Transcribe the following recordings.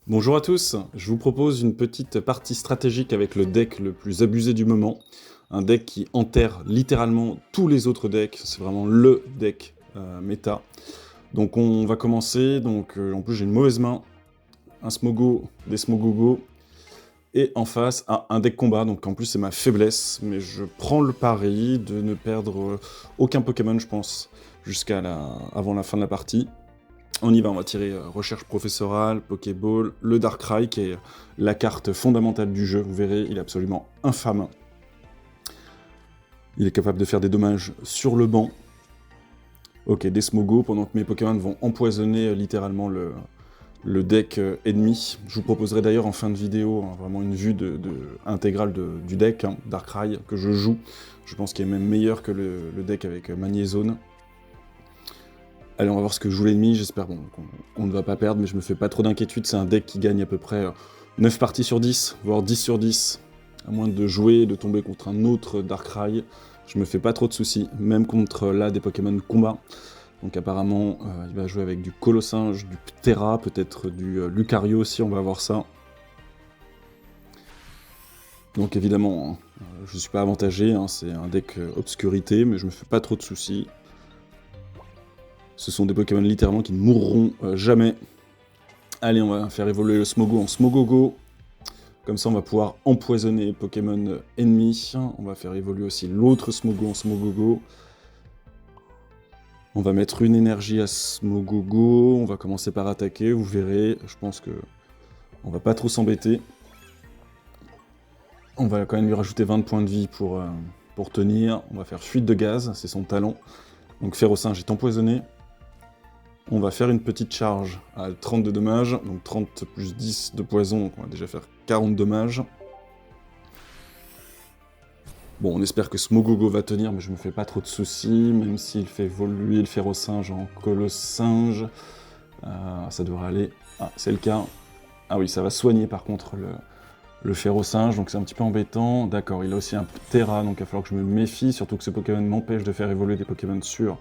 Bonjour à tous, je vous propose une petite partie stratégique avec le deck le plus abusé du moment. Un deck qui enterre littéralement tous les autres decks, c'est vraiment LE deck méta. Donc on va commencer, en plus j'ai une mauvaise main, un Smogo, des Smogogo, et en face un deck combat, donc en plus c'est ma faiblesse, mais je prends le pari de ne perdre aucun Pokémon je pense, avant la fin de la partie. On y va, on va tirer recherche professorale, Pokéball, le Darkrai, qui est la carte fondamentale du jeu, vous verrez, il est absolument infâme. Il est capable de faire des dommages sur le banc. Ok, des Smogo, pendant que mes Pokémon vont empoisonner littéralement le deck ennemi. Je vous proposerai d'ailleurs en fin de vidéo vraiment une vue intégrale du deck, Darkrai, que je joue. Je pense qu'il est même meilleur que le deck avec Magnézone. Allez, on va voir ce que joue l'ennemi, j'espère qu'on ne va pas perdre, mais je me fais pas trop d'inquiétude, c'est un deck qui gagne à peu près 9 parties sur 10, voire 10 sur 10, à moins de jouer et de tomber contre un autre Darkrai, je me fais pas trop de soucis, même contre là des Pokémon combat. Donc apparemment, il va jouer avec du Colossinge, du Ptera, peut-être du Lucario aussi, on va voir ça. Donc évidemment, je suis pas avantagé, c'est un deck obscurité, mais je me fais pas trop de soucis. Ce sont des Pokémon littéralement qui ne mourront jamais. Allez, on va faire évoluer le Smogo en Smogogo. Comme ça, on va pouvoir empoisonner les Pokémon ennemis. On va faire évoluer aussi l'autre Smogo en Smogogo. On va mettre une énergie à Smogogo. On va commencer par attaquer, vous verrez. Je pense que on va pas trop s'embêter. On va quand même lui rajouter 20 points de vie pour tenir. On va faire fuite de gaz, c'est son talent. Donc Férocinge est empoisonné. On va faire une petite charge à 30 de dommages, donc 30 plus 10 de poison, donc on va déjà faire 40 dommages. Bon, on espère que Smogogo va tenir, mais je me fais pas trop de soucis, même s'il fait évoluer le Férocinge en Colossinge. Ça devrait aller. Ah, c'est le cas. Ah oui, ça va soigner par contre le Férocinge, donc c'est un petit peu embêtant. D'accord, il a aussi un Ptera, donc il va falloir que je me méfie, surtout que ce Pokémon m'empêche de faire évoluer des Pokémon sur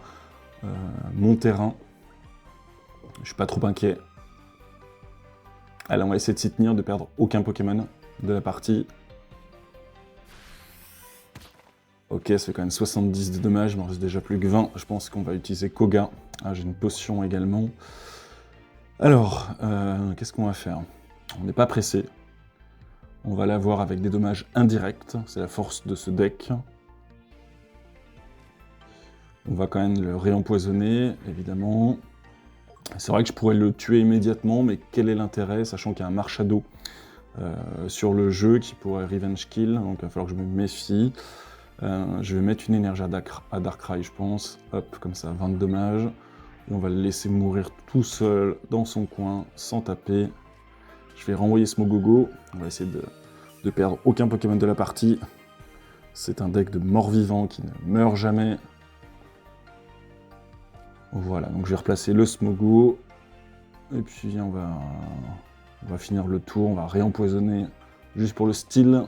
mon terrain. Je suis pas trop inquiet. Allez, on va essayer de s'y tenir, de perdre aucun Pokémon de la partie. Ok, ça fait quand même 70 de dommages, il m'en reste déjà plus que 20. Je pense qu'on va utiliser Koga. Ah, j'ai une potion également. Alors, qu'est-ce qu'on va faire? On n'est pas pressé. On va l'avoir avec des dommages indirects, c'est la force de ce deck. On va quand même le réempoisonner, évidemment. C'est vrai que je pourrais le tuer immédiatement, mais quel est l'intérêt, sachant qu'il y a un Marshado sur le jeu qui pourrait revenge kill, donc il va falloir que je me méfie. Je vais mettre une énergie à Darkrai, je pense. Hop, comme ça, 20 de dommages. Et on va le laisser mourir tout seul, dans son coin, sans taper. Je vais renvoyer Smogogo. On va essayer de perdre aucun Pokémon de la partie. C'est un deck de mort-vivant qui ne meurt jamais. Voilà, donc je vais replacer le Smogo. Et puis on va finir le tour, on va réempoisonner juste pour le style.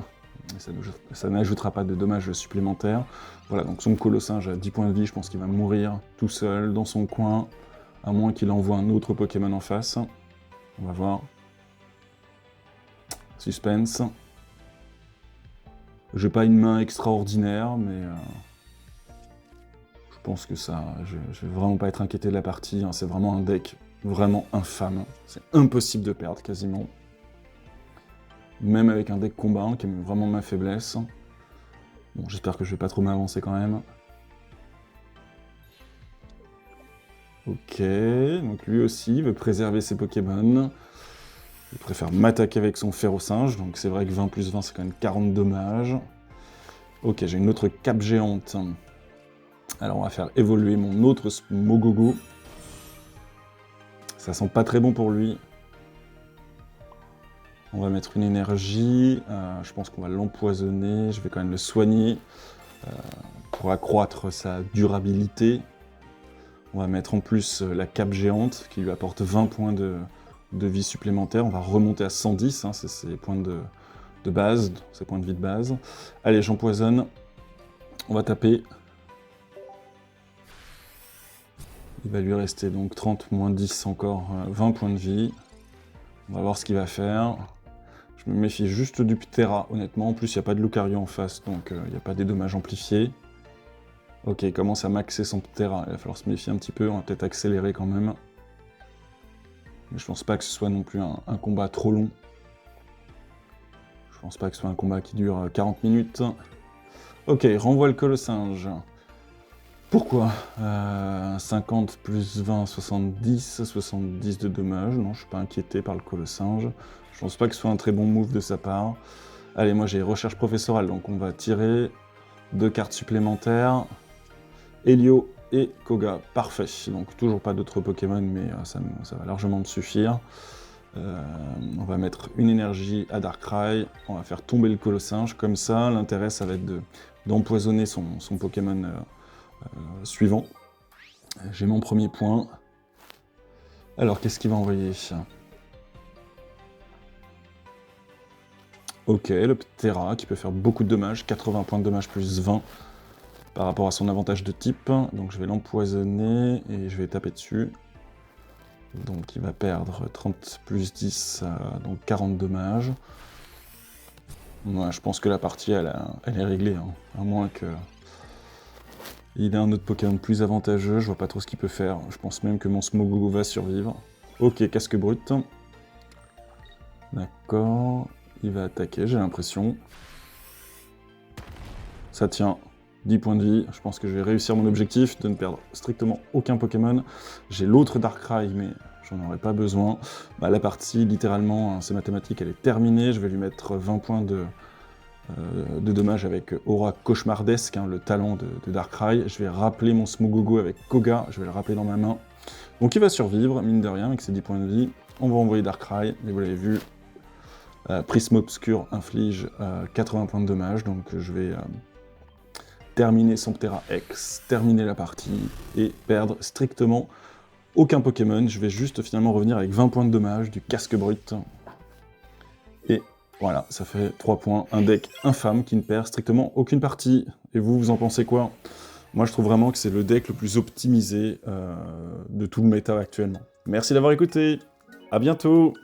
Ça n'ajoutera pas de dommages supplémentaires. Voilà, donc son Colossinge a 10 points de vie, je pense qu'il va mourir tout seul, dans son coin, à moins qu'il envoie un autre Pokémon en face. On va voir. Suspense. J'ai pas une main extraordinaire, mais je pense que ça... Je vais vraiment pas être inquiété de la partie, c'est vraiment un deck vraiment infâme. C'est impossible de perdre, quasiment. Même avec un deck combat, qui est vraiment ma faiblesse. Bon, j'espère que je vais pas trop m'avancer quand même. Ok, donc lui aussi veut préserver ses Pokémon. Il préfère m'attaquer avec son Férocinge, donc c'est vrai que 20 plus 20, c'est quand même 40 dommages. Ok, j'ai une autre cape géante. Alors on va faire évoluer mon autre Smogogo. Ça sent pas très bon pour lui. On va mettre une énergie, je pense qu'on va l'empoisonner, je vais quand même le soigner pour accroître sa durabilité. On va mettre en plus la cape géante qui lui apporte 20 points de vie supplémentaires. On va remonter à 110, c'est ses points de base, ses points de vie de base. Allez, j'empoisonne. On va taper. Il va lui rester donc 30 moins 10 encore, 20 points de vie. On va voir ce qu'il va faire. Je me méfie juste du Ptera, honnêtement. En plus, il n'y a pas de Lucario en face, donc il n'y a pas des dommages amplifiés. Ok, il commence à maxer son Ptera. Il va falloir se méfier un petit peu, on va peut-être accélérer quand même. Mais je pense pas que ce soit non plus un combat trop long. Je pense pas que ce soit un combat qui dure 40 minutes. Ok, renvoie le Colossinge. Pourquoi 50 plus 20, 70, 70 de dommages. Non, je suis pas inquiété par le Colossinge. Je pense pas que ce soit un très bon move de sa part. Allez, moi j'ai recherche professorale, donc on va tirer 2 cartes supplémentaires. Helio et Koga, parfait. Donc toujours pas d'autres Pokémon, mais ça va largement me suffire. On va mettre une énergie à Darkrai, on va faire tomber le Colossinge, comme ça, l'intérêt ça va être d'empoisonner son Pokémon suivant. J'ai mon premier point. Alors, qu'est-ce qu'il va envoyer? Ok, le Ptera, qui peut faire beaucoup de dommages, 80 points de dommages plus 20 par rapport à son avantage de type. Donc je vais l'empoisonner et je vais taper dessus. Donc il va perdre 30 plus 10, donc 40 dommages. Ouais, je pense que la partie, elle est réglée, hein. À moins que il ait un autre Pokémon plus avantageux, je vois pas trop ce qu'il peut faire. Je pense même que mon Smogogo va survivre. Ok, casque brut. D'accord, il va attaquer, j'ai l'impression. Ça tient. 10 points de vie, je pense que je vais réussir mon objectif de ne perdre strictement aucun Pokémon. J'ai l'autre Darkrai, mais j'en aurais pas besoin. Bah, la partie, littéralement, hein, c'est mathématique, elle est terminée. Je vais lui mettre 20 points de dommages avec Aura Cauchemardesque, hein, le talent de Darkrai. Je vais rappeler mon Smogogo avec Koga, je vais le rappeler dans ma main. Donc il va survivre, mine de rien, avec ses 10 points de vie. On va envoyer Darkrai, et vous l'avez vu, Prisme Obscur inflige 80 points de dommages, donc je vais terminer son Ptera X, terminer la partie, et perdre strictement aucun Pokémon. Je vais juste finalement revenir avec 20 points de dommages, du casque brut. Et voilà, ça fait 3 points, un deck infâme qui ne perd strictement aucune partie. Et vous, vous en pensez quoi? Moi, je trouve vraiment que c'est le deck le plus optimisé de tout le méta actuellement. Merci d'avoir écouté, à bientôt!